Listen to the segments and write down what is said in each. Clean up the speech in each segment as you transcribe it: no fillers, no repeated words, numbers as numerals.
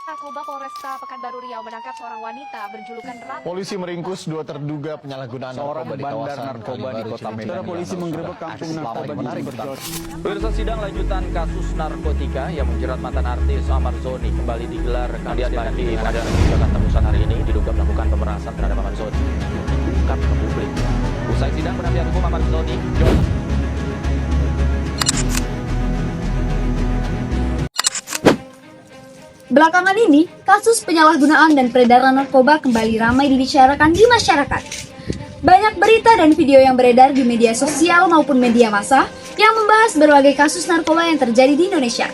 Narkoba Polresta Pekanbaru Riau menangkap seorang wanita berjulukan Ratu. Polisi meringkus 2 terduga penyalahgunaan narkoba di kawasan narkoba di Kota Medan. Polisi menggerebek kampung narkoba menarik berjalan. Pemirsa, sidang lanjutan kasus narkotika yang menjerat mantan artis Ahmad Zoni kembali digelar Kamis pagi di Pengadilan Negeri Jakarta Pusat hari ini diduga melakukan pemerasan terhadap Ahmad Zoni. Diungkap ke publik. Usai sidang penasihat hukum Ahmad Zoni, Belakangan ini, kasus penyalahgunaan dan peredaran narkoba kembali ramai dibicarakan di masyarakat. Banyak berita dan video yang beredar di media sosial maupun media massa yang membahas berbagai kasus narkoba yang terjadi di Indonesia.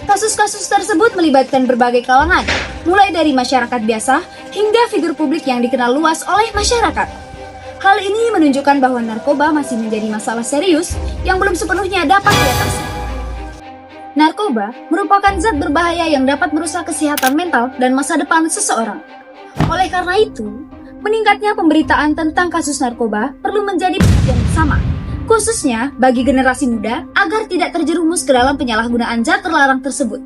Kasus-kasus tersebut melibatkan berbagai kalangan, mulai dari masyarakat biasa hingga figur publik yang dikenal luas oleh masyarakat. Hal ini menunjukkan bahwa narkoba masih menjadi masalah serius yang belum sepenuhnya dapat diatasi. Narkoba merupakan zat berbahaya yang dapat merusak kesehatan mental dan masa depan seseorang. Oleh karena itu, meningkatnya pemberitaan tentang kasus narkoba perlu menjadi perhatian bersama, khususnya bagi generasi muda agar tidak terjerumus ke dalam penyalahgunaan zat terlarang tersebut.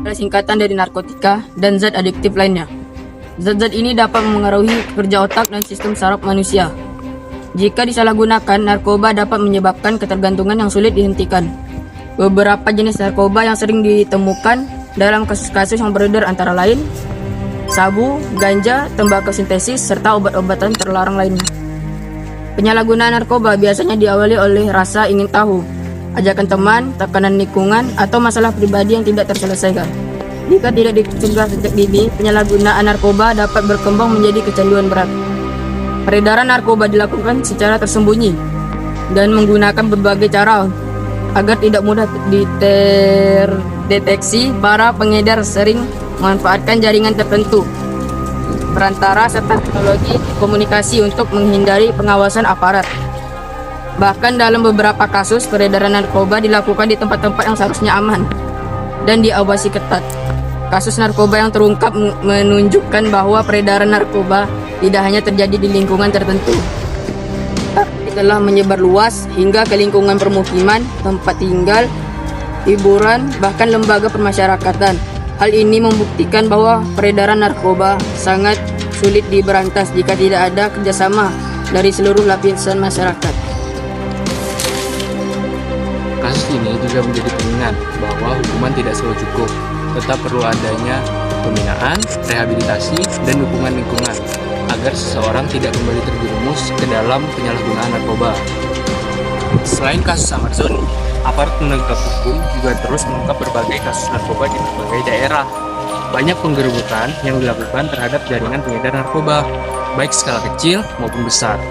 Adalah singkatan dari narkotika dan zat adiktif lainnya. Zat-zat ini dapat memengaruhi kerja otak dan sistem saraf manusia. Jika disalahgunakan, narkoba dapat menyebabkan ketergantungan yang sulit dihentikan. Beberapa jenis narkoba yang sering ditemukan dalam kasus-kasus yang beredar antara lain sabu, ganja, tembakau sintesis, serta obat-obatan terlarang lainnya. Penyalahgunaan narkoba biasanya diawali oleh rasa ingin tahu, ajakan teman, tekanan lingkungan, atau masalah pribadi yang tidak terselesaikan. Jika tidak dicegah sejak dini, penyalahgunaan narkoba dapat berkembang menjadi kecanduan berat. Peredaran narkoba dilakukan secara tersembunyi dan menggunakan berbagai cara agar tidak mudah terdeteksi. Para pengedar sering memanfaatkan jaringan tertentu, perantara, serta teknologi komunikasi untuk menghindari pengawasan aparat. Bahkan dalam beberapa kasus, peredaran narkoba dilakukan di tempat-tempat yang seharusnya aman dan diawasi ketat. Kasus narkoba yang terungkap menunjukkan bahwa peredaran narkoba tidak hanya terjadi di lingkungan tertentu, tapi telah menyebar luas hingga ke lingkungan permukiman, tempat tinggal, hiburan, bahkan lembaga permasyarakatan. Hal ini membuktikan bahwa peredaran narkoba sangat sulit diberantas jika tidak ada kerjasama dari seluruh lapisan masyarakat. Kasus ini juga menjadi pengingat bahwa hukuman tidak selalu cukup, tetap perlu adanya pembinaan, rehabilitasi, dan dukungan lingkungan agar seseorang tidak kembali terjerumus ke dalam penyalahgunaan narkoba. Selain kasus Ahmad Zoni, aparat penegak hukum juga terus mengungkap berbagai kasus narkoba di berbagai daerah. Banyak penggerebekan yang dilakukan terhadap jaringan pengedar narkoba, baik skala kecil maupun besar.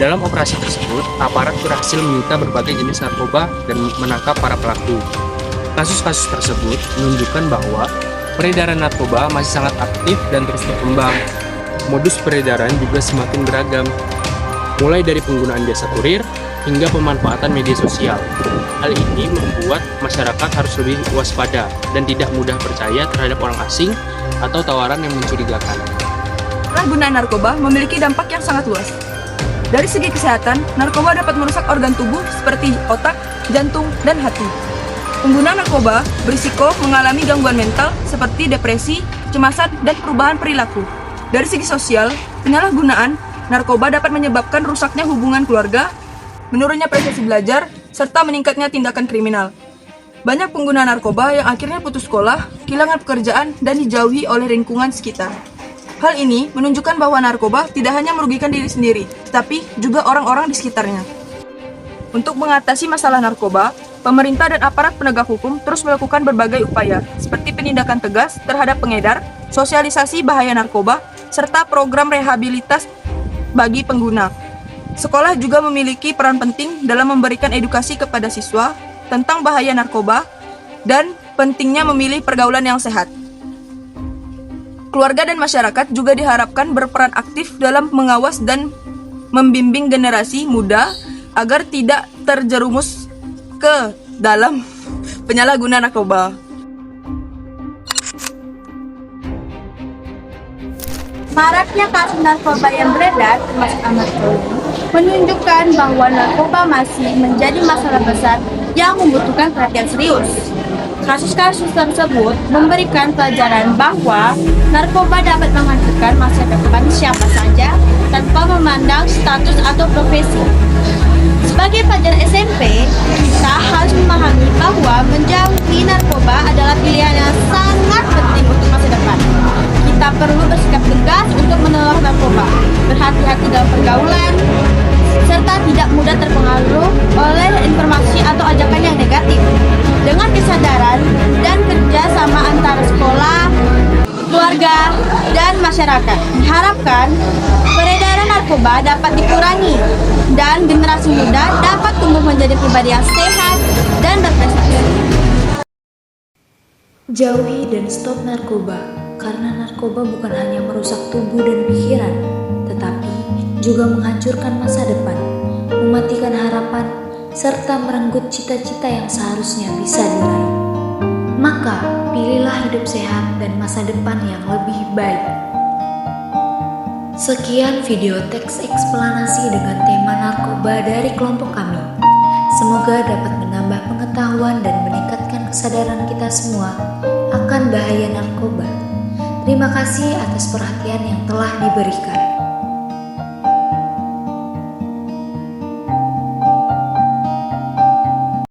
Dalam operasi tersebut, aparat berhasil menyita berbagai jenis narkoba dan menangkap para pelaku. Kasus-kasus tersebut menunjukkan bahwa peredaran narkoba masih sangat aktif dan terus berkembang. Modus peredaran juga semakin beragam, mulai dari penggunaan jasa kurir hingga pemanfaatan media sosial. Hal ini membuat masyarakat harus lebih waspada dan tidak mudah percaya terhadap orang asing atau tawaran yang mencurigakan. Penyalahgunaan narkoba memiliki dampak yang sangat luas. Dari segi kesehatan, narkoba dapat merusak organ tubuh seperti otak, jantung, dan hati. Pengguna narkoba berisiko mengalami gangguan mental seperti depresi, kecemasan, dan perubahan perilaku. Dari segi sosial, penyalahgunaan narkoba dapat menyebabkan rusaknya hubungan keluarga, menurunnya prestasi belajar, serta meningkatnya tindakan kriminal. Banyak pengguna narkoba yang akhirnya putus sekolah, kehilangan pekerjaan, dan dijauhi oleh lingkungan sekitar. Hal ini menunjukkan bahwa narkoba tidak hanya merugikan diri sendiri, tetapi juga orang-orang di sekitarnya. Untuk mengatasi masalah narkoba, pemerintah dan aparat penegak hukum terus melakukan berbagai upaya, seperti penindakan tegas terhadap pengedar, sosialisasi bahaya narkoba, serta program rehabilitas bagi pengguna. Sekolah juga memiliki peran penting dalam memberikan edukasi kepada siswa tentang bahaya narkoba dan pentingnya memilih pergaulan yang sehat. Keluarga dan masyarakat juga diharapkan berperan aktif dalam mengawas dan membimbing generasi muda agar tidak terjerumus ke dalam penyalahgunaan narkoba. Maraknya kasus narkoba yang beredar, termasuk Ahmad Zoni, menunjukkan bahwa narkoba masih menjadi masalah besar yang membutuhkan perhatian serius. Kasus-kasus tersebut memberikan pelajaran bahwa narkoba dapat menghancurkan masa depan siapa saja tanpa memandang status atau profesi. Sebagai pelajar SMP, kita harus memahami bahwa menjauhi narkoba adalah pilihan yang sangat penting untuk masa depan. Kita perlu bersikap tegas untuk menolak narkoba, berhati-hati dalam pergaulan, serta tidak mudah terpengaruh oleh informasi atau ajakan yang negatif. Dengan kesadaran dan kerjasama antara sekolah, keluarga, dan masyarakat, diharapkan peredaran narkoba dapat dikurangi dan generasi muda dapat tumbuh menjadi pribadi yang sehat dan berprestasi. Jauhi dan stop narkoba, karena narkoba bukan hanya merusak tubuh dan pikiran, tetapi juga menghancurkan masa depan, mematikan harapan, serta merenggut cita-cita yang seharusnya bisa diraih. Maka, pilihlah hidup sehat dan masa depan yang lebih baik. Sekian video teks eksplanasi dengan tema narkoba dari kelompok kami. Semoga dapat menambah pengetahuan dan meningkatkan kesadaran kita semua akan bahaya narkoba. Terima kasih atas perhatian yang telah diberikan.